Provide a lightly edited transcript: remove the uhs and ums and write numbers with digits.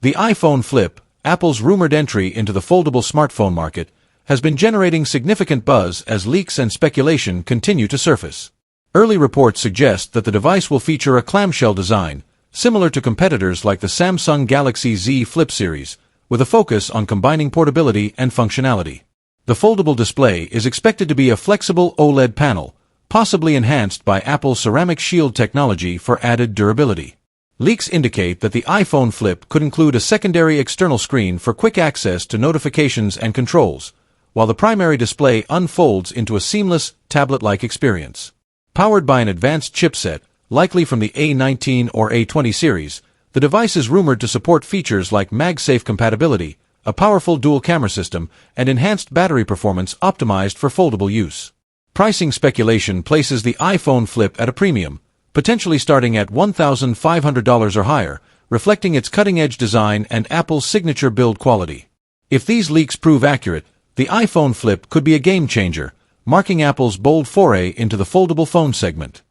The iPhone Flip, Apple's rumored entry into the foldable smartphone market, has been generating significant buzz as leaks and speculation continue to surface. Early reports suggest that the device will feature a clamshell design, similar to competitors like the Samsung Galaxy Z Flip series, with a focus on combining portability and functionality. The foldable display is expected to be a flexible OLED panel, possibly enhanced by Apple's ceramic shield technology for added durability. Leaks indicate that the iPhone Flip could include a secondary external screen for quick access to notifications and controls, while the primary display unfolds into a seamless, tablet-like experience. Powered by an advanced chipset, likely from the A19 or A20 series, the device is rumored to support features like MagSafe compatibility, a powerful dual-camera system, and enhanced battery performance optimized for foldable use. Pricing speculation places the iPhone Flip at a premium, potentially starting at $1,500 or higher, reflecting its cutting-edge design and Apple's signature build quality. If these leaks prove accurate, the iPhone Flip could be a game-changer, marking Apple's bold foray into the foldable phone segment.